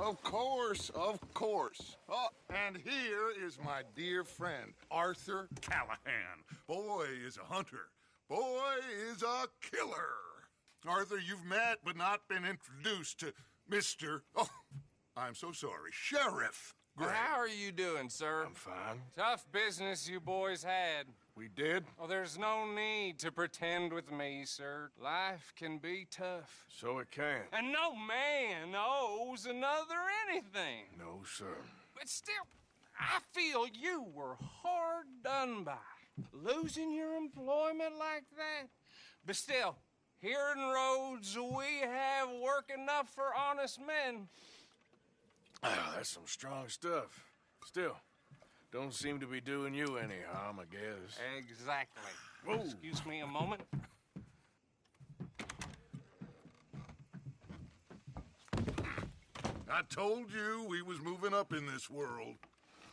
Of course, of course. Oh, and here is my dear friend, Arthur Callahan. Boy is a hunter. Boy is a killer. Arthur, you've met but not been introduced to Mr. Oh, I'm so sorry, Sheriff Gray. How are you doing, sir? I'm fine. Tough business you boys had. We did? Oh, there's no need to pretend with me, sir. Life can be tough. So it can. And no man owes another anything. No, sir. But still, I feel you were hard done by. Losing your employment like that. But still, here in Rhodes, we have work enough for honest men. Ah, that's some strong stuff. Still, don't seem to be doing you any harm, I guess. Exactly. Whoa. Excuse me a moment. I told you we was moving up in this world.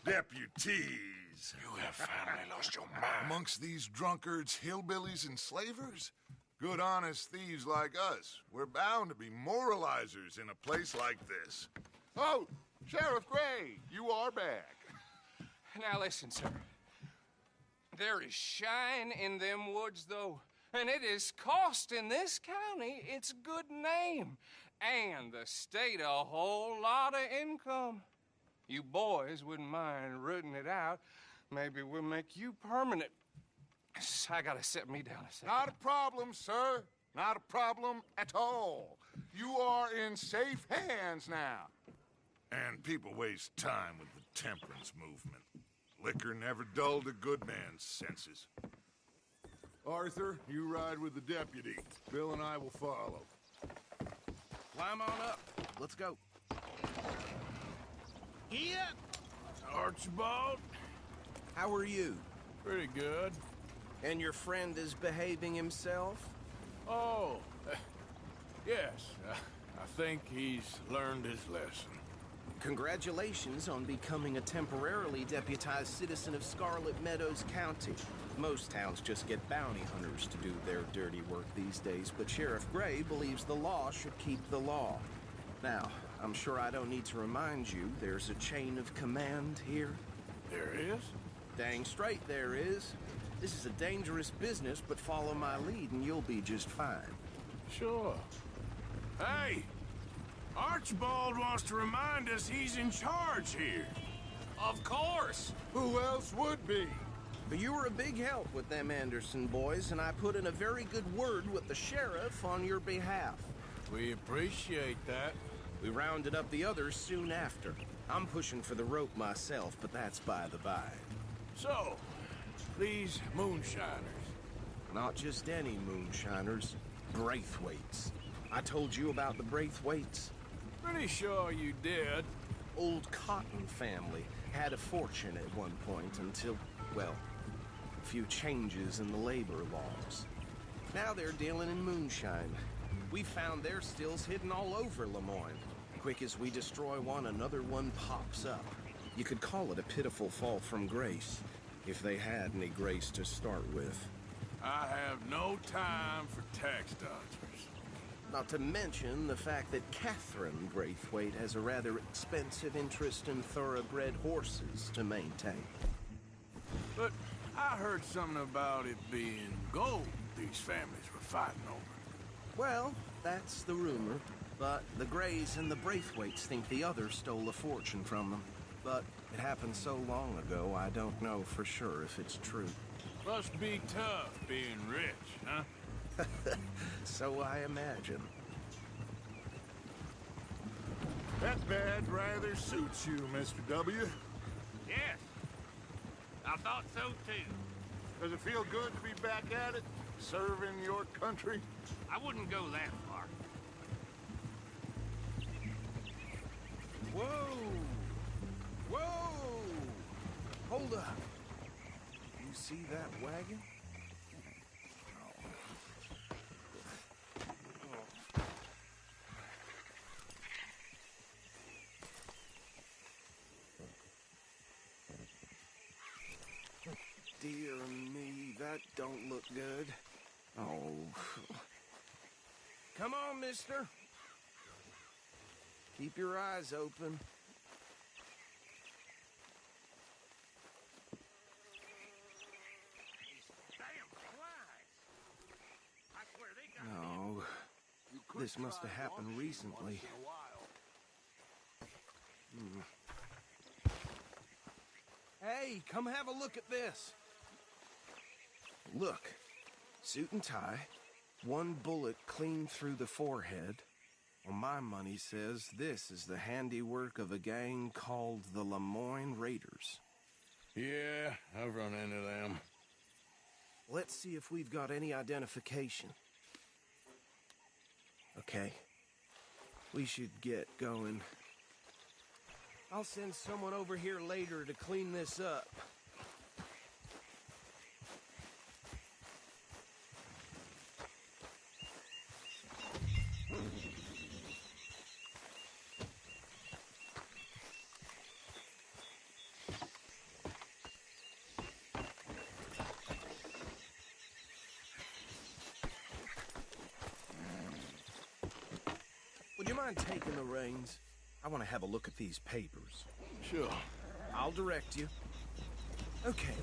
Deputies. You have finally lost your mind. Amongst these drunkards, hillbillies, and slavers? Good honest thieves like us. We're bound to be moralizers in a place like this. Oh, Sheriff Gray, you are back. Now listen, sir. There is shine in them woods, though, and it is costing this county its good name, and the state a whole lot of income. You boys wouldn't mind rooting it out. Maybe we'll make you permanent. I gotta set me down a second. Not a problem, sir. Not a problem at all. You are in safe hands now. And people waste time with the temperance movement. Liquor never dulled a good man's senses. Arthur, you ride with the deputy. Bill and I will follow. Climb on up. Let's go. Yeah. Archibald? How are you? Pretty good. And your friend is behaving himself? Oh, yes. I think he's learned his lesson. Congratulations on becoming a temporarily deputized citizen of Scarlet Meadows County. Most towns just get bounty hunters to do their dirty work these days, but Sheriff Gray believes the law should keep the law. Now, I'm sure I don't need to remind you there's a chain of command here. There is? Dang straight there is. This is a dangerous business, but follow my lead and you'll be just fine. Sure. Hey! Archibald wants to remind us he's in charge here. Of course. Who else would be? But you were a big help with them Anderson boys, and I put in a very good word with the sheriff on your behalf. We appreciate that. We rounded up the others soon after. I'm pushing for the rope myself, but that's by the by. So, these moonshiners. Not just any moonshiners, Braithwaites. I told you about the Braithwaites. Pretty sure you did. Old Cotton family had a fortune at one point until, well, a few changes in the labor laws. Now they're dealing in moonshine. We found their stills hidden all over Lemoyne. Quick as we destroy one, another one pops up. You could call it a pitiful fall from grace, if they had any grace to start with. I have no time for tax dodgers. Not to mention the fact that Catherine Braithwaite has a rather expensive interest in thoroughbred horses to maintain. But I heard something about it being gold these families were fighting over. Well, that's the rumor. But the Grays and the Braithwaites think the others stole a fortune from them. But it happened so long ago, I don't know for sure if it's true. Must be tough being rich, huh? So I imagine. That badge rather suits you, Mr. W. Yes. I thought so, too. Does it feel good to be back at it, serving your country? I wouldn't go that far. Whoa! Whoa! Hold up. You see that wagon? Dear me, that don't look good. Oh. Come on, mister. Keep your eyes open. No, this must have happened recently. Hey, come have a look at this. Look, suit and tie, one bullet clean through the forehead. Well, my money says this is the handiwork of a gang called the Lemoyne Raiders. Yeah, I've run into them. Let's see if we've got any identification. Okay. We should get going. I'll send someone over here later to clean this up. Would you mind taking the reins? I want to have a look at these papers. Sure. I'll direct you. Okay.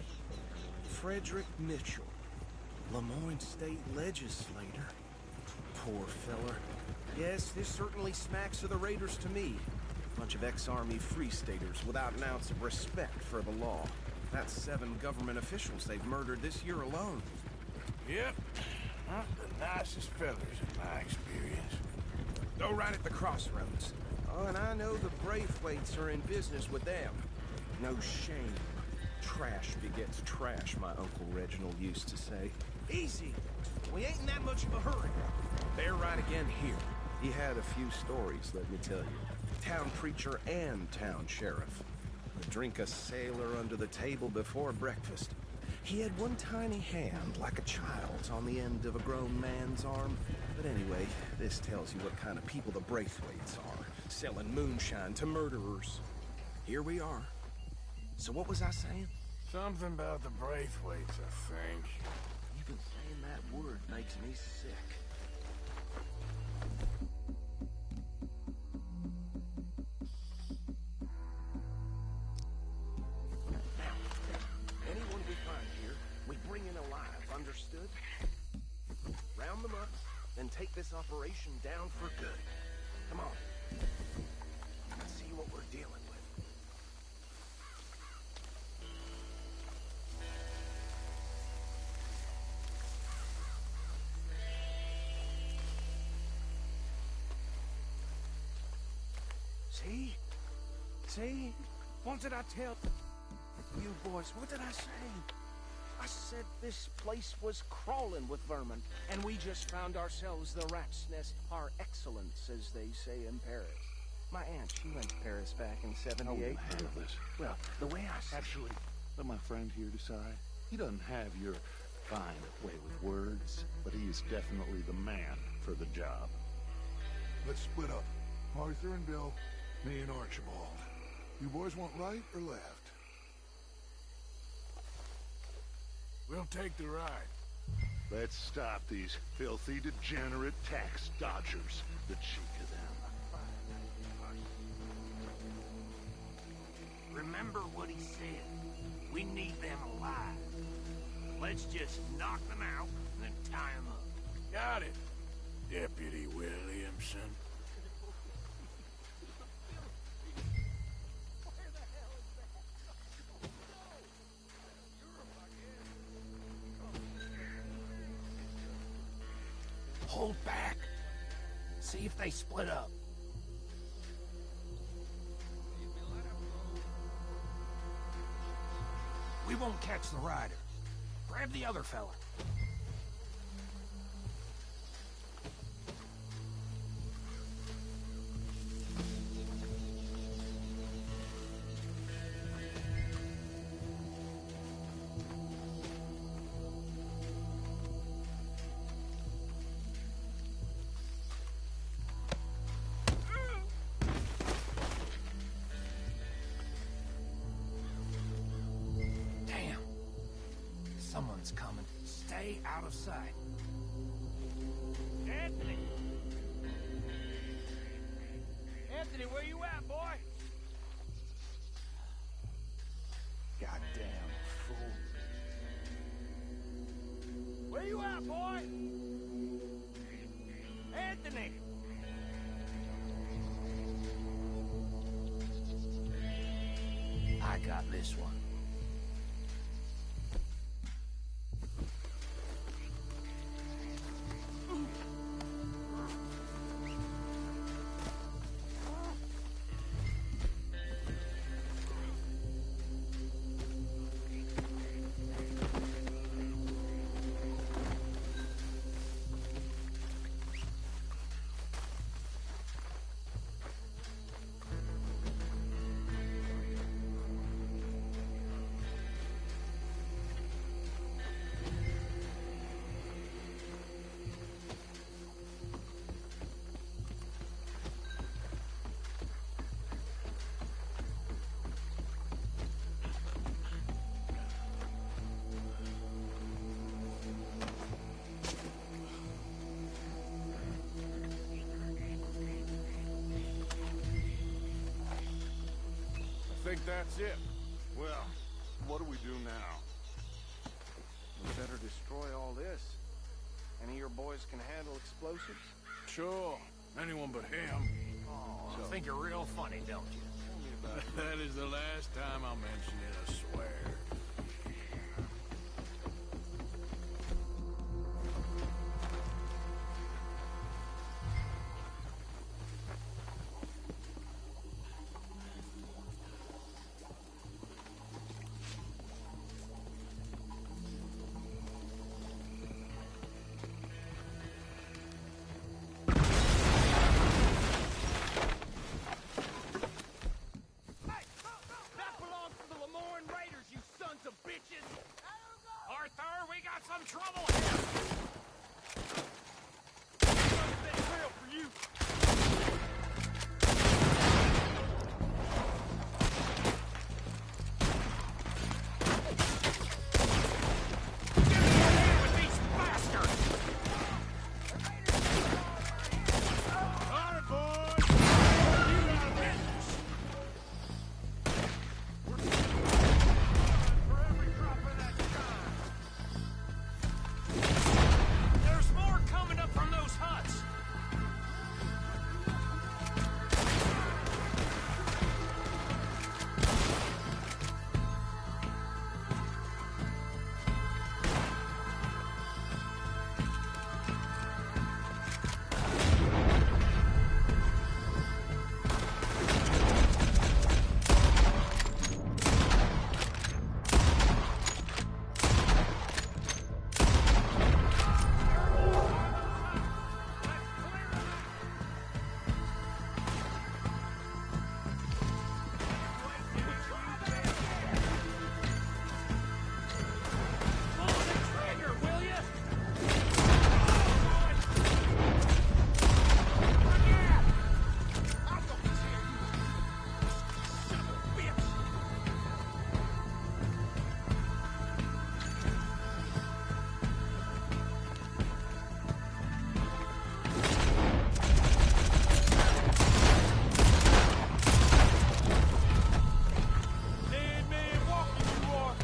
Frederick Mitchell, Lemoyne State Legislator. Poor feller. Yes, this certainly smacks of the Raiders to me. Bunch of ex-Army Free Staters without an ounce of respect for the law. That's 7 government officials they've murdered this year alone. Yep. Not the nicest fellers in my experience. Go right at the crossroads. Oh, and I know the Braithwaites are in business with them. No shame. Trash begets trash, my Uncle Reginald used to say. Easy. We ain't in that much of a hurry. Bear right again here. He had a few stories, let me tell you. Town preacher and town sheriff. Would drink a sailor under the table before breakfast. He had one tiny hand, like a child's, on the end of a grown man's arm. But anyway, this tells you what kind of people the Braithwaites are, selling moonshine to murderers. Here we are. So what was I saying? Something about the Braithwaites, I think. Even saying that word makes me sick. Now, anyone we find here, we bring in alive, understood? Round them up, then take this operation down for good. Come on. Let's see what we're dealing with. See? See? What did I tell you boys? What did I say? I said this place was crawling with vermin, and we just found ourselves the rat's nest par excellence, as they say in Paris. My aunt, she went to Paris back in '78. Handle this. Well, the way I see Actually, let my friend here decide. He doesn't have your fine way with words, but he's definitely the man for the job. Let's split up. Arthur and Bill, me and Archibald. You boys want right or left? We'll take the ride. Let's stop these filthy, degenerate tax dodgers. The cheek of them. Remember what he said. We need them alive. Let's just knock them out and then tie them up. Got it, Deputy Williamson. Hold back. See if they split up. We won't catch the rider. Grab the other fella. Someone's coming. Stay out of sight. Anthony! Anthony! Anthony, where you at, boy? Goddamn fool. Where you at, boy? Anthony! I got this one. I think that's it. Well, what do we do now? We better destroy all this. Any of your boys can handle explosives? Sure. Anyone but him. Oh, you think you're real funny, don't you? Tell me about it. That is the last time I'll mention it, I swear. That belongs to the Lemoyne Raiders, you sons of bitches! Arthur, we got some trouble here! Big trail for you! Get in here with these bastards! All right, boys! You got business! For every drop of that shine. There's more coming up from those huts. Pull the trigger, will ya? I'm gonna tear you, son of a bitch! Dead man walking, you are.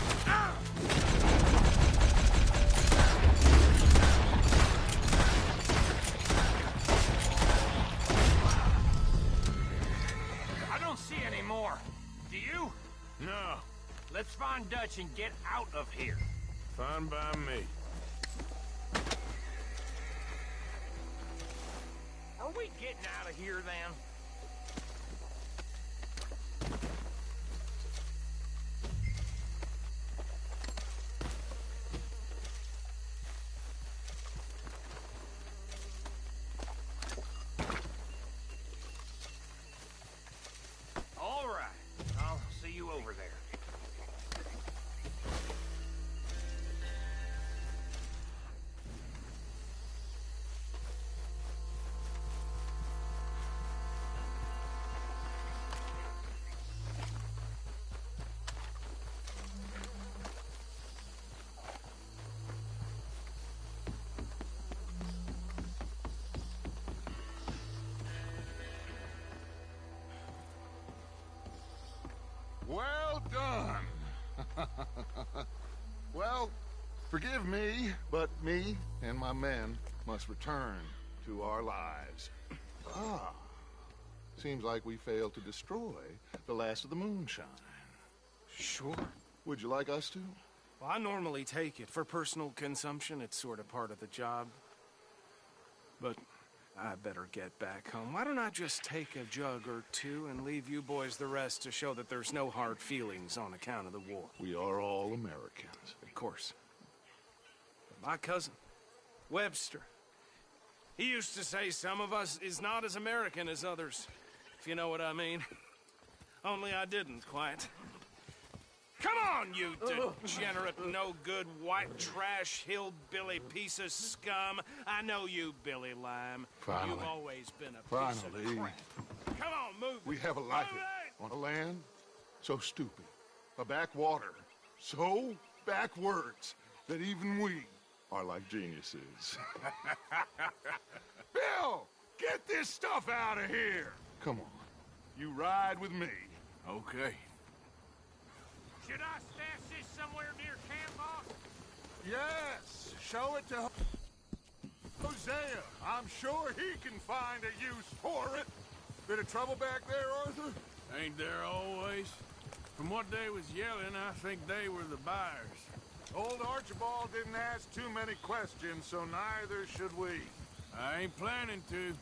I don't see any more. Do you? No, Let's find Dutch and get out of here. fine by me. Are we getting out of here then? All right. I'll see you over there. Well, forgive me, but me and my men must return to our lives. Ah. Seems like we failed to destroy the last of the moonshine. Sure. Would you like us to? Well, I normally take it. For personal consumption, it's sort of part of the job. But I better get back home. Why don't I just take a jug or two and leave you boys the rest to show that there's no hard feelings on account of the war? We are all Americans. Of course. But my cousin, Webster, he used to say some of us is not as American as others, if you know what I mean. Only I didn't quite. Come on, you degenerate, no-good, white trash, hillbilly piece of scum. I know you, Billy Lime. Finally. You've always been a piece of crap. Come on, move it. We have a life Move it. on a land so stupid, a backwater so backwards that even we are like geniuses. Bill, get this stuff out of here. Come on, you ride with me. Okay. Should I stash this somewhere near camp, boss? Yes, show it to Hosea. I'm sure he can find a use for it. Bit of trouble back there, Arthur? Ain't there always? From what they was yelling, I think they were the buyers. Old Archibald didn't ask too many questions, so neither should we. I ain't planning to.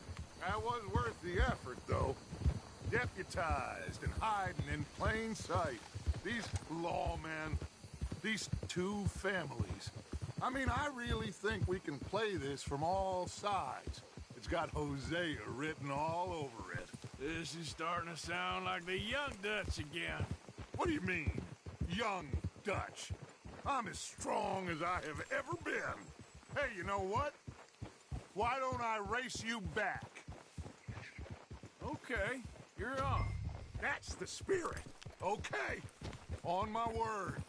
That was worth the effort, though. Deputized and hiding in plain sight. These lawmen, these two families. I mean, I really think we can play this from all sides. It's got Hosea written all over it. This is starting to sound like the Young Dutch again. What do you mean, young Dutch? I'm as strong as I have ever been. Hey, you know what? Why don't I race you back? Okay, you're on. That's the spirit. Okay. On my word.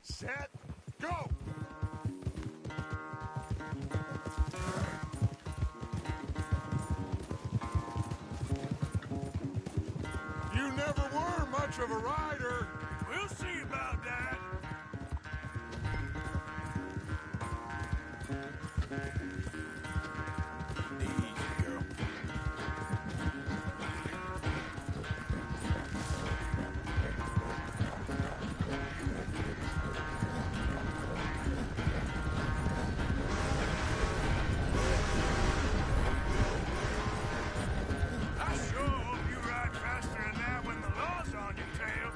Set, go! You never were much of a rider. We'll see about that. Easy, girl. I sure hope you ride faster than that when the law's on your tail.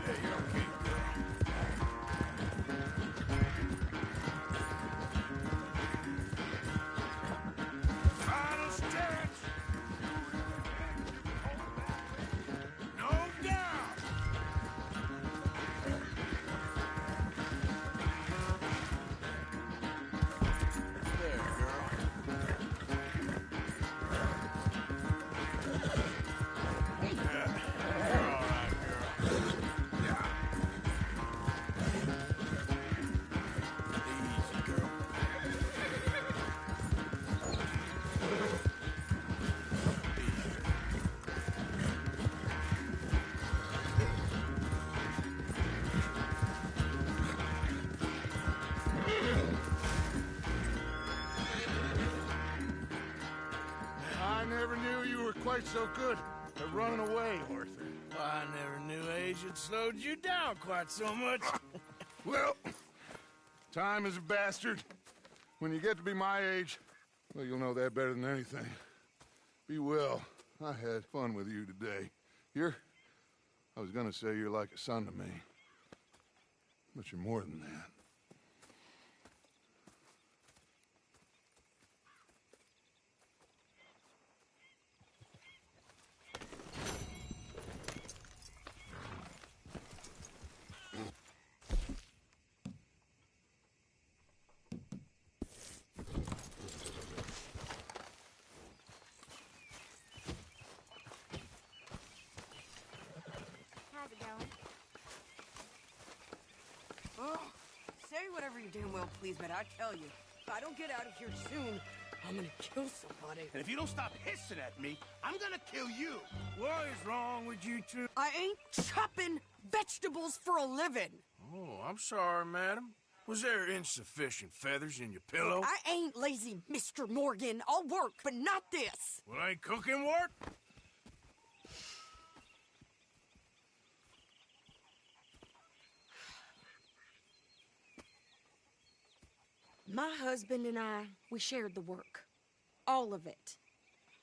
Yeah, you're okay, girl. Final stretch. No doubt. There, girl. Yeah, you're all right, girl. Yeah. Easy, girl. I never knew you were quite so good at running away, Arthur. I never knew age had slowed you down quite so much. Well, time is a bastard. When you get to be my age, well, you'll know that better than anything. Be well. I had fun with you today. I was gonna say you're like a son to me. But you're more than that. whatever you damn well please, but I tell you, if I don't get out of here soon, I'm gonna kill somebody. And if you don't stop hissing at me, I'm gonna kill you. What is wrong with you two? I ain't chopping vegetables for a living. Oh, I'm sorry, madam. Was there insufficient feathers in your pillow? I ain't lazy, Mr. Morgan. I'll work, but not this. Well, ain't cooking work? My husband and I, we shared the work. All of it.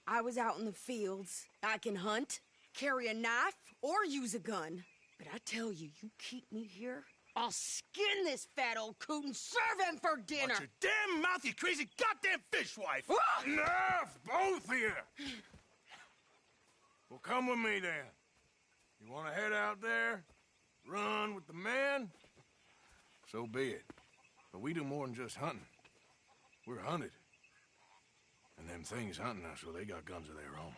I was out in the fields. I can hunt, carry a knife, or use a gun. But I tell you, you keep me here, I'll skin this fat old coot and serve him for dinner. Watch your damn mouth, you crazy goddamn fishwife! Enough, both of you! Well, come with me, then. You want to head out there? Run with the men? So be it. But we do more than just hunting. We're hunted. And them things hunting us, well, they got guns of their own.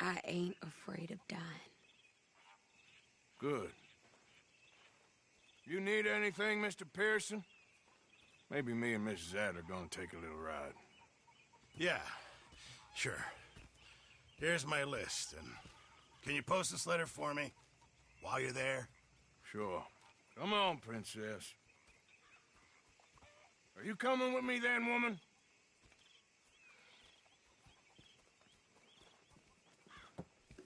I ain't afraid of dying. Good. You need anything, Mr. Pearson? Maybe me and Mrs. Adler gonna take a little ride. Yeah, sure. Here's my list, and can you post this letter for me while you're there? Sure. Come on, Princess. Are you coming with me then, woman?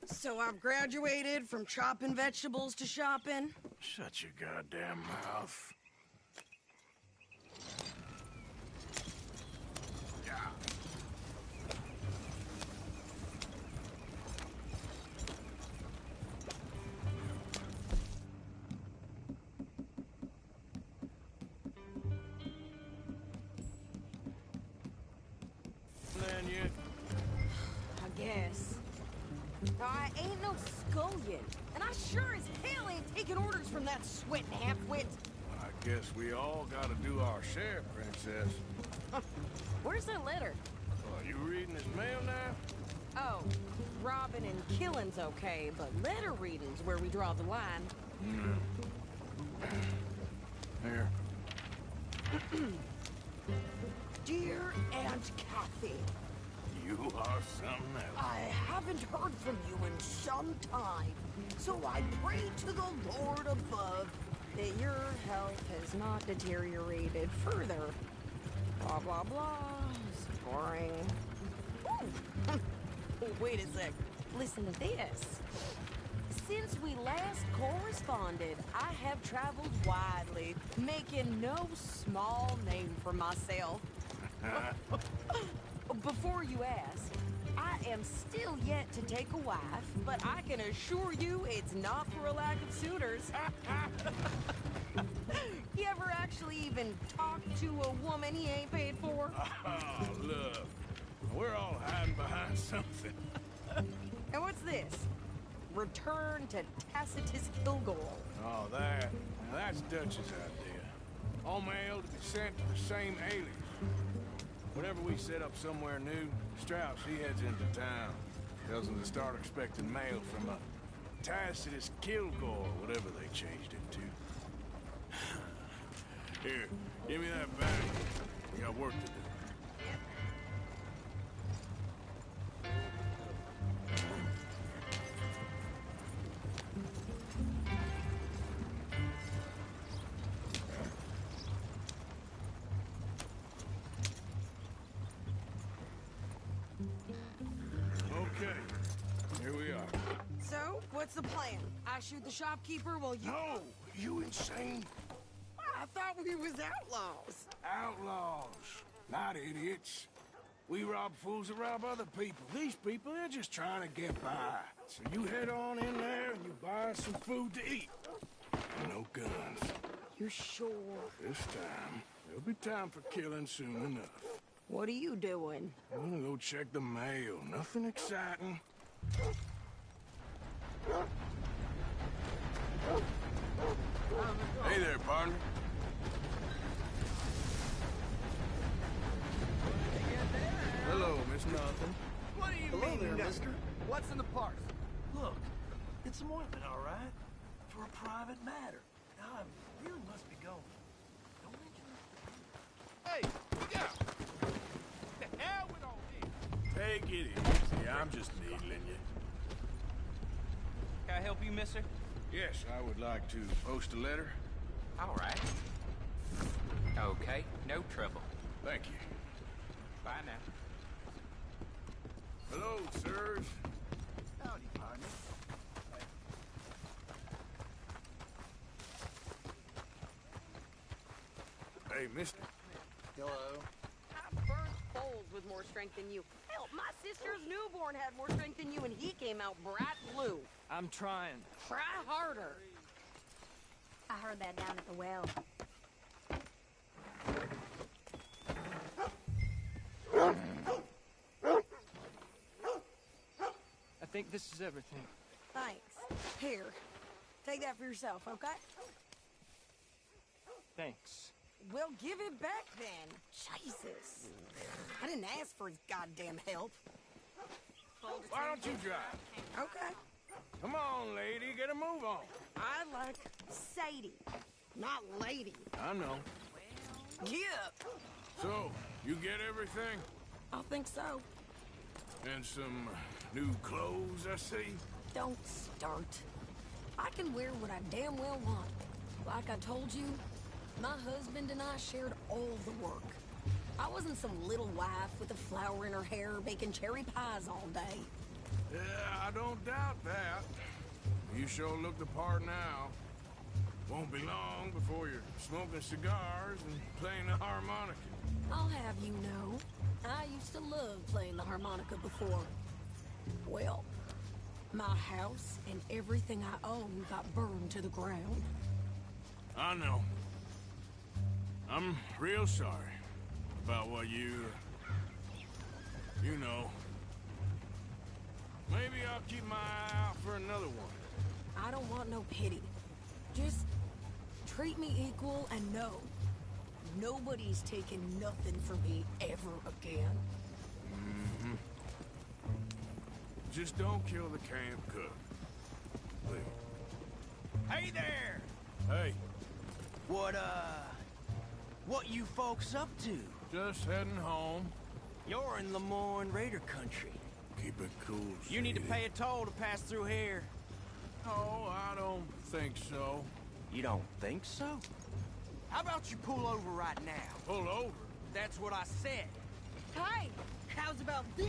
So I've graduated from chopping vegetables to shopping. Shut your goddamn mouth. Then you... I guess. I ain't no scullion, and I sure as hell ain't taking orders from that sweating half-wit. I guess we all gotta do our share, Princess. Where's that letter? Are you reading his mail now? Oh, robbing and killing's okay, but letter reading's where we draw the line. Here. Dear Aunt Kathy, You are something else. I haven't heard from you in some time, so I pray to the Lord above that your health has not deteriorated further. Blah, blah, blah. It's boring. Ooh. Wait a sec. Listen to this. Since we last corresponded, I have traveled widely, making no small name for myself. Before you ask, I am still yet to take a wife, but I can assure you it's not for a lack of suitors. You ever actually even talk to a woman he ain't paid for? Oh, look. We're all hiding behind something. And what's this? Return to Tacitus Kilgore. Oh, that. Now, that's Dutch's idea. All mail to be sent to the same alias. Whenever we set up somewhere new, Strauss, he heads into town. Tells them to start expecting mail from a Tacitus Kilgore, whatever they changed it to. Here, give me that bag. We got work to do. Okay, here we are. So, what's the plan? I shoot the shopkeeper while you... No, you insane? I thought we was outlaws. Outlaws, not idiots. We rob fools that rob other people. These people, they're just trying to get by. So you head on in there and you buy some food to eat. No guns. You sure? This time, there'll be time for killing soon enough. What are you doing? I'm gonna go check the mail. Nothing exciting. Hey there, partner. Hello, Miss Nothing. What do you Hello mean, there, nothing? mister. What's in the parcel? Look, it's an ointment, all right? For a private matter. Now, I really must be going. Don't it easy. I'm just needling you. Can I help you, mister? Yes, I would like to post a letter. All right. Okay, no trouble. Thank you. Bye now. Hello, sirs. Howdy, partner. Hey, mister. Hello. I burned bowls with more strength than you. Hell, my sister's newborn had more strength than you, and he came out bright blue. I'm trying. Try harder. I heard that down at the well. I think this is everything. Thanks. Here, take that for yourself, okay? Thanks. Well, give it back then. Jesus. I didn't ask for his goddamn help. Why don't you drive? Okay. Come on, lady, get a move on. I like Sadie, not lady. I know. Yeah. So, you get everything? I think so. And some new clothes, I see? Don't start. I can wear what I damn well want. Like I told you, my husband and I shared all the work. I wasn't some little wife with a flower in her hair baking cherry pies all day. Yeah, I don't doubt that. You sure look the part now. Won't be long before you're smoking cigars and playing the harmonica. I'll have you know, I used to love playing the harmonica before. Well, my house and everything I own got burned to the ground. I know. I'm real sorry about what you know. Maybe I'll keep my eye out for another one. I don't want no pity. Just treat me equal and know nobody's taking nothing from me ever again. Mm-hmm. Just don't kill the camp cook. Please. Hey there! Hey, What you folks up to? just heading home. You're in Lemoyne Raider country. Keep it cool, You need to Sadie. pay a toll to pass through here. No, I don't think so. You don't think so? How about you pull over right now? Pull over. That's what I said. Hey, how's about this?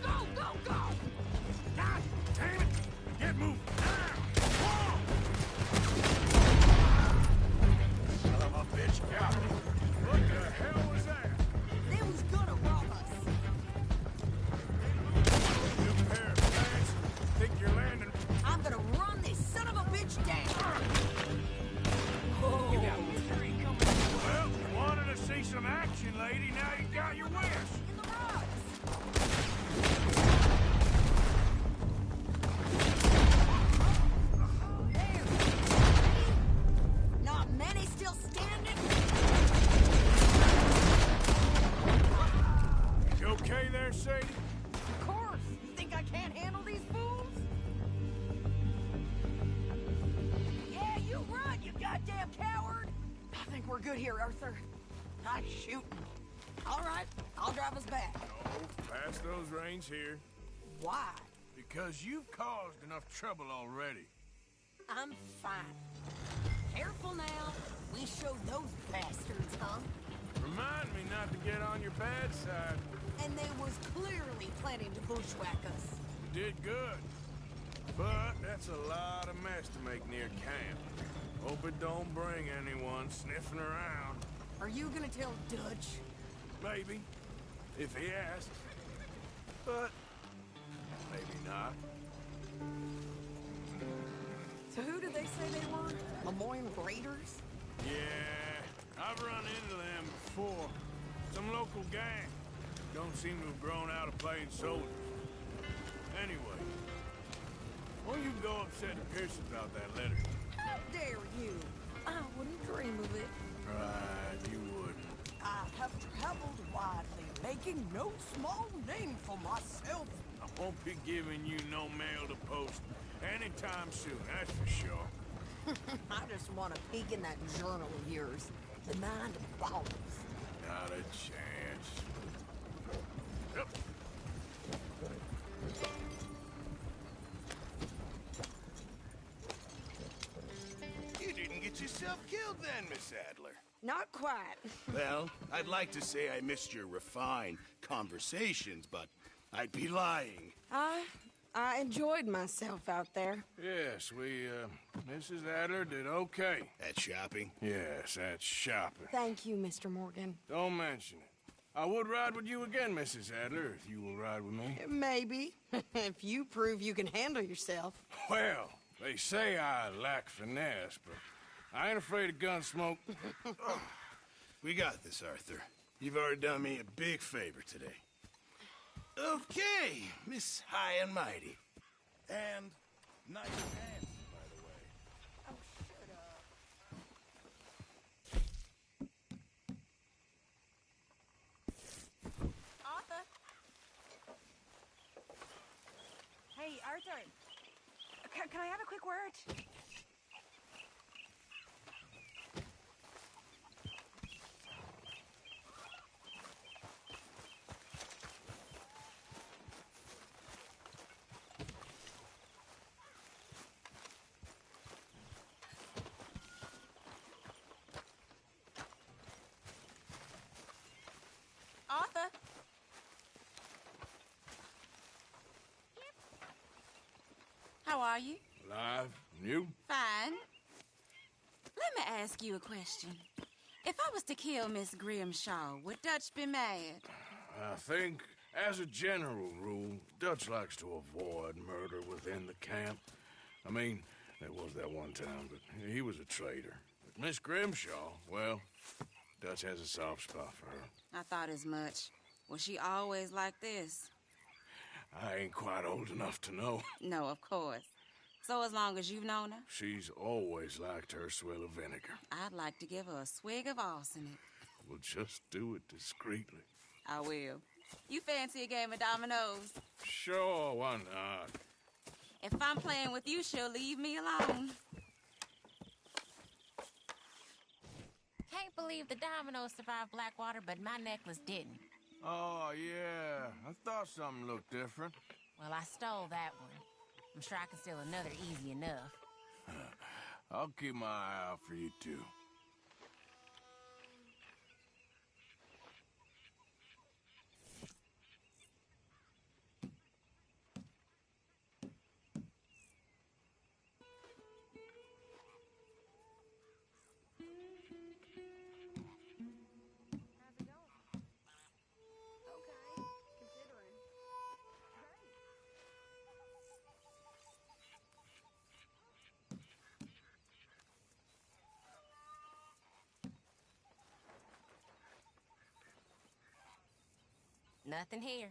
Go, go, go! God damn it! Get moving! Now! Son of a bitch! Yeah. What the hell was that? They was gonna rob us. You pair of pants. Think you're landing? I'm gonna run this son of a bitch down. Oh. You got misery coming. Well, you wanted to see some action, lady. Now you got your wish. In the rocks. There. Not many still standing. You okay there, Sadie? Of course. You think I can't handle these fools? Yeah, you run, you goddamn coward. I think we're good here, Arthur. Nice shooting. All right, I'll drive us back. Oh, pass those reins here. Why? Because you've caused enough trouble already. I'm fine. Careful now. We showed those bastards, huh? Remind me not to get on your bad side. And they was clearly planning to bushwhack us. You did good. But that's a lot of mess to make near camp. Hope it don't bring anyone sniffing around. Are you gonna tell Dutch? Maybe. If he asks. But maybe not. So who did they say they were? Lemoyne Raiders? Yeah, I've run into them before. Some local gang. Don't seem to have grown out of playing soldiers. Anyway, won't you go upset Pierce about that letter? How dare you? I wouldn't dream of it. Right, you would. I have traveled widely, making no small name for myself. I won't be giving you no mail to post anytime soon, that's for sure. I just want to peek in that journal of yours. The mind boggles. Not a chance. You didn't get yourself killed then, Miss Adler. Not quite. Well, I'd like to say I missed your refined conversations, but I'd be lying. I enjoyed myself out there. Yes, Mrs. Adler did okay. At shopping? Yes, that's shopping. Thank you, Mr. Morgan. Don't mention it. I would ride with you again, Mrs. Adler, if you will ride with me. Maybe. If you prove you can handle yourself. Well, they say I lack finesse, but I ain't afraid of gun smoke. We got this, Arthur. You've already done me a big favor today. Okay, Miss High and Mighty. And nice pants, by the way. Oh, shut up. Arthur? Hey, Arthur. Can I have a quick word? Arthur? How are you? Alive? And you? Fine. Let me ask you a question. If I was to kill Miss Grimshaw, would Dutch be mad? I think, as a general rule, Dutch likes to avoid murder within the camp. I mean, there was that one time, but he was a traitor. But Miss Grimshaw, well, Dutch has a soft spot for her. I thought as much. Was she always like this? I ain't quite old enough to know. No, of course. So as long as you've known her? She's always liked her swill of vinegar. I'd like to give her a swig of arsenic. We'll just do it discreetly. I will. You fancy a game of dominoes? Sure, why not? If I'm playing with you, she'll leave me alone. Can't believe the dominoes survived Blackwater, but my necklace didn't. Oh, yeah. I thought something looked different. Well, I stole that one. I'm sure I can steal another easy enough. I'll keep my eye out for you, too. Nothing here.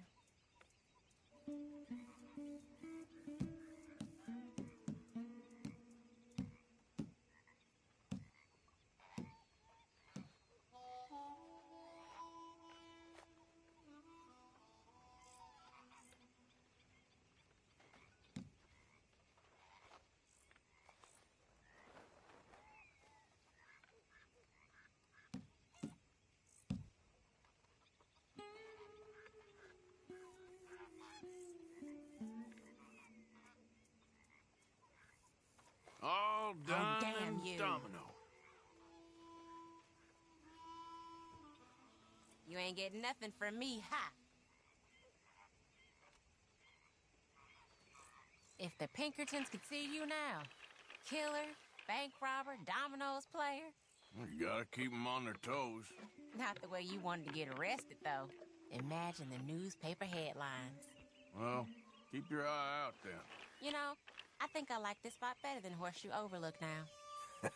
All done damn and you. domino. You ain't getting nothing from me, ha! If the Pinkertons could see you now. Killer, bank robber, dominoes player. You gotta keep them on their toes. Not the way you wanted to get arrested, though. Imagine the newspaper headlines. Well, keep your eye out then. You know, I think I like this spot better than Horseshoe Overlook now.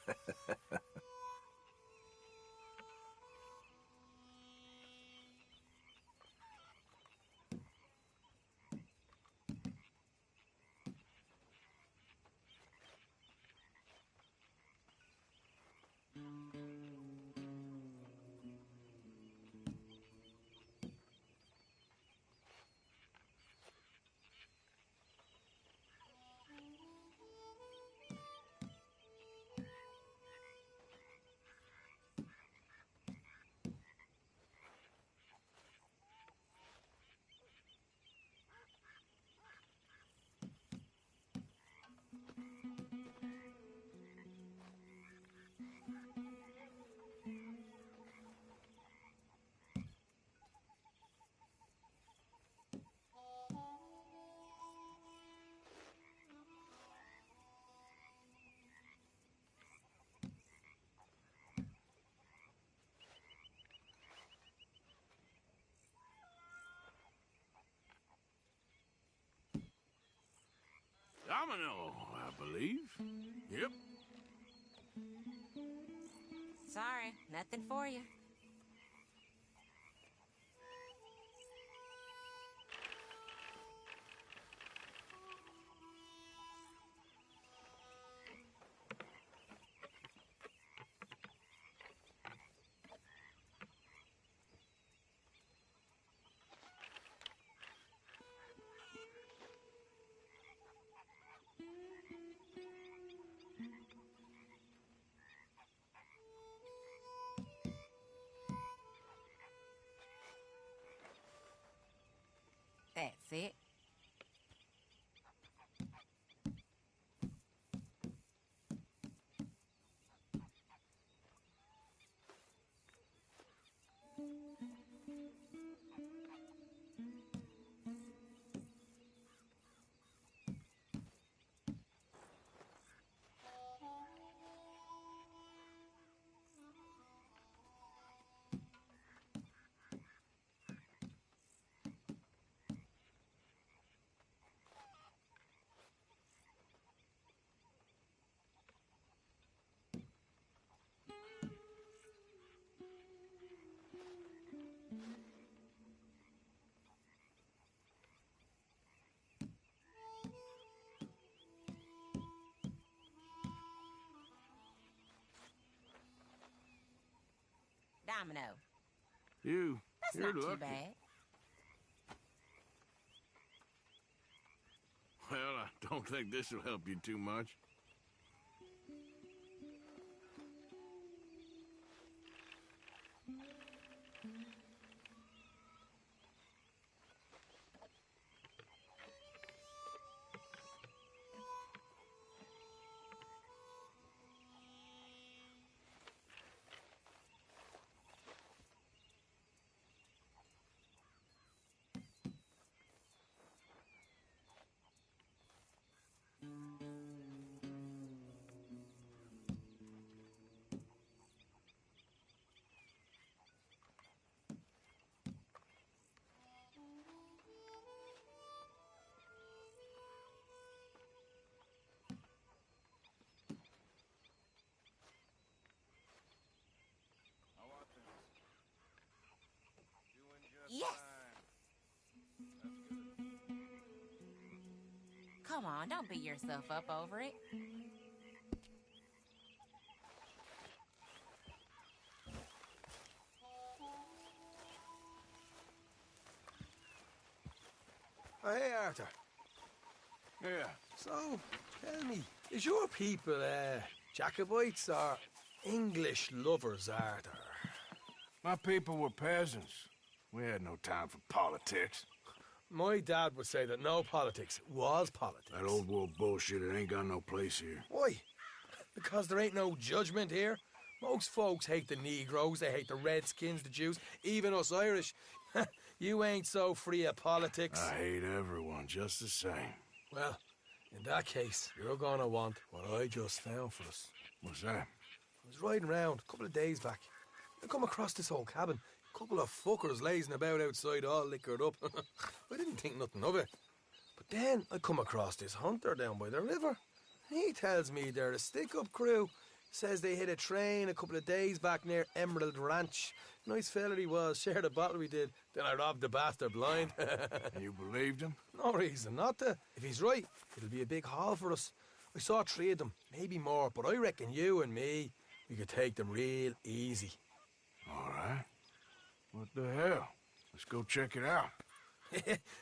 Domino, I believe. Yep. Sorry, nothing for you. That's it. Domino. That's You're not lucky. too bad. Well, I don't think this will help you too much. Yes! Come on, don't beat yourself up over it. Oh, hey, Arthur. Yeah. So, tell me, is your people, Jacobites or English lovers, Arthur? My people were peasants. We had no time for politics. My dad would say that no politics was politics. That old world bullshit, it ain't got no place here. Why? Because there ain't no judgment here. Most folks hate the Negroes, they hate the Redskins, the Jews, even us Irish. You ain't so free of politics. I hate everyone just the same. Well, in that case, you're gonna want what I just found for us. What's that? I was riding around a couple of days back. I come across this old cabin. A couple of fuckers lazing about outside all liquored up. I didn't think nothing of it. But then I come across this hunter down by the river. He tells me they're a stick-up crew. Says they hit a train a couple of days back near Emerald Ranch. Nice fella he was, shared a bottle we did. Then I robbed the bastard blind. You believed him? No reason not to. If he's right, it'll be a big haul for us. I saw 3 of them, maybe more, but I reckon you and me, we could take them real easy. All right. What the hell? Let's go check it out.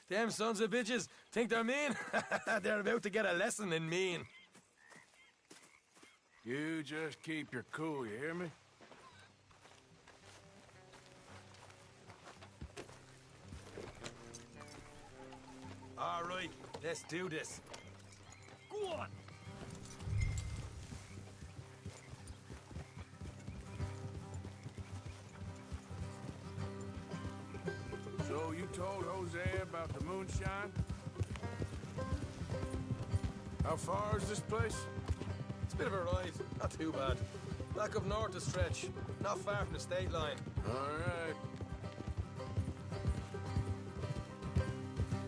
Them sons of bitches think they're mean. They're about to get a lesson in mean. You just keep your cool, you hear me? All right, let's do this. Go on. So you told Jose about the moonshine? How far is this place? It's a bit of a ride, not too bad. Back up north a stretch, not far from the state line. All right.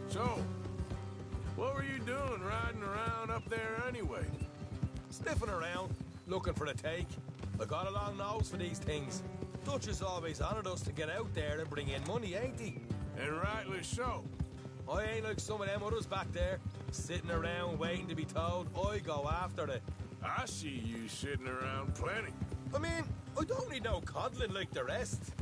So, What were you doing riding around up there anyway? Sniffing around, looking for a take. I got a long nose for these things. Dutch has always honoured us to get out there and bring in money, ain't he? And rightly so. I ain't like some of them others back there, sitting around waiting to be told. I go after it. I see you sitting around plenty. I mean, I don't need no coddling like the rest.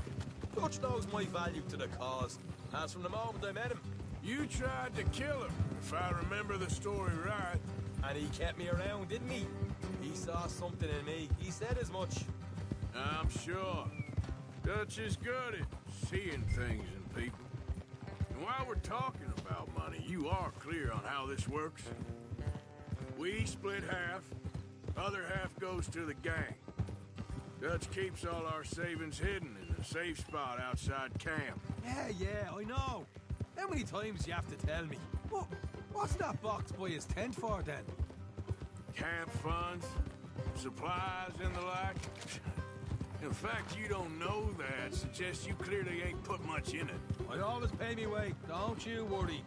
Dutch knows my value to the cause, as from the moment I met him. You tried to kill him, if I remember the story right. And he kept me around, didn't he? He saw something in me. He said as much. I'm sure. Dutch is good at seeing things in people. And while we're talking about money, you are clear on how this works? We split half, other half goes to the gang. Dutch keeps all our savings hidden in a safe spot outside camp. Yeah, I know. How many times you have to tell me? What's that box by his tent for, then? Camp funds, supplies, and the like. In fact, you don't know that suggests you clearly ain't put much in it. I always pay me way, don't you worry.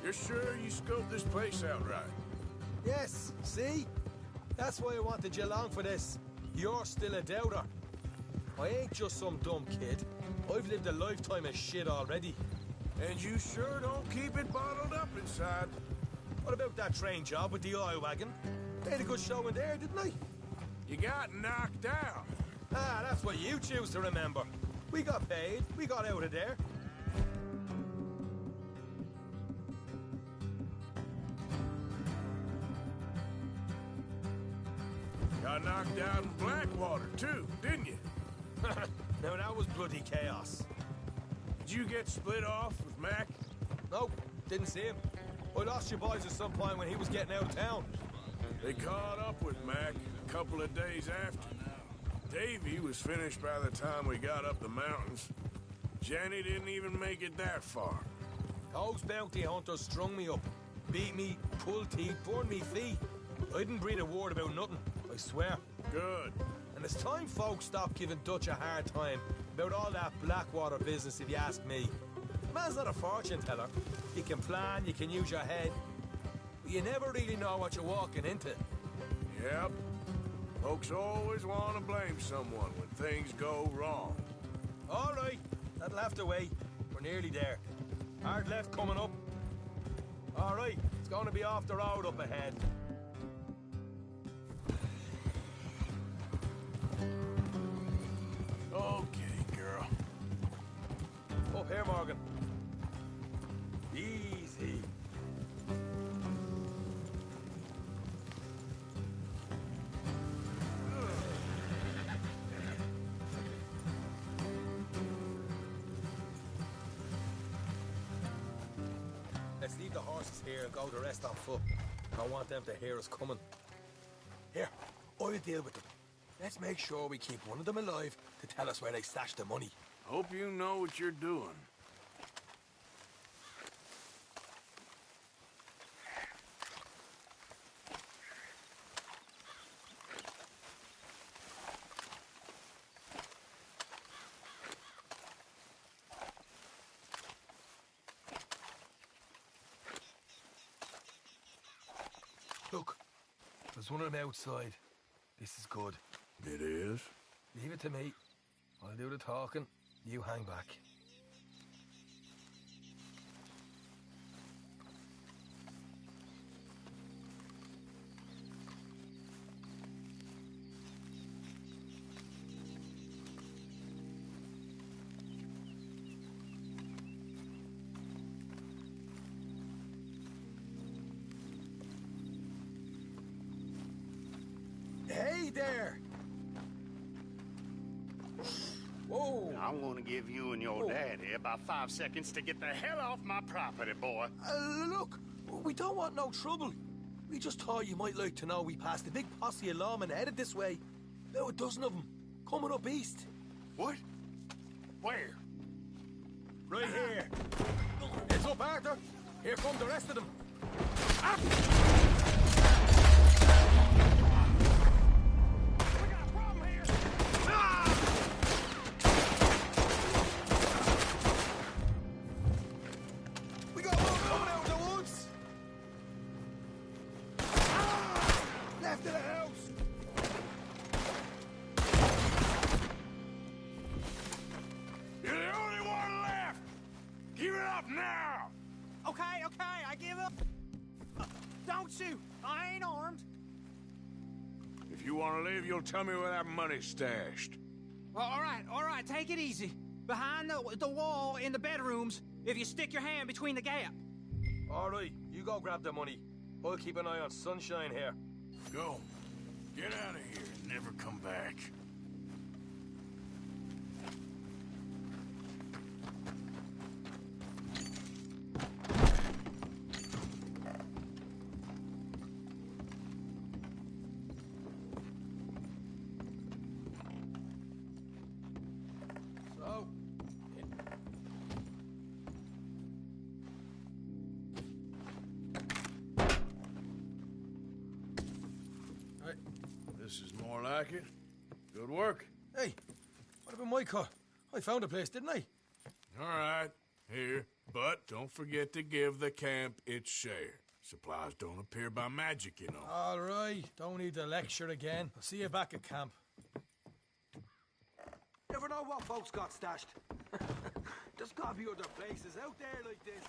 You're sure you scoped this place out right? Yes, see? That's why I wanted you along for this. You're still a doubter. I ain't just some dumb kid. I've lived a lifetime of shit already. And you sure don't keep it bottled up inside. What about that train job with the oil wagon? They had a good show in there, didn't they? You got knocked out. Ah, that's what you choose to remember. We got paid. We got out of there. Got knocked out in Blackwater, too, didn't you? Now, that was bloody chaos. Did you get split off with Mac? Nope, didn't see him. I lost your boys at some point when he was getting out of town. They caught up with Mac a couple of days after. Davy was finished by the time we got up the mountains. Jenny didn't even make it that far. Those bounty hunters strung me up, beat me, pulled teeth, burned me feet. I didn't breathe a word about nothing, I swear. Good. And it's time folks stop giving Dutch a hard time about all that Blackwater business, if you ask me. The man's not a fortune teller. You can plan, you can use your head, but you never really know what you're walking into. Yep. Folks always want to blame someone when things go wrong. All right, that'll have to wait. We're nearly there. Hard left coming up. All right, it's going to be off the road up ahead. Okay, girl. Up here, Morgan. Easy. Let's leave the horses here and go the rest on foot. I want them to hear us coming. Here, I'll deal with them. Let's make sure we keep one of them alive to tell us where they stashed the money. Hope you know what you're doing. Look, there's one of them outside. This is good. It is? Leave it to me. I'll do the talking. You hang back. Hey there! Whoa! I'm gonna give you and your daddy about 5 seconds to get the hell off my property, boy. Look, we don't want no trouble. We just thought you might like to know we passed a big posse of lawmen headed this way. About a dozen of them, coming up east. What? Where? Right here. It's up, Arthur. Here come the rest of them. We got more shoot. I ain't armed. If you want to leave, you'll tell me where that money's stashed. Well, all right, take it easy. Behind the wall in the bedrooms, if you stick your hand between the gap. All right, you go grab the money. I'll keep an eye on Sunshine here. Go. Get out of here and never come back. So, This is more like it. Good work. hey, what about my car? I found a place, didn't I? All right, here. But don't forget to give the camp its share. Supplies don't appear by magic, you know. All right, don't need to lecture again. I'll see you back at camp. Never know what folks got stashed. There's gotta be other places out there like this.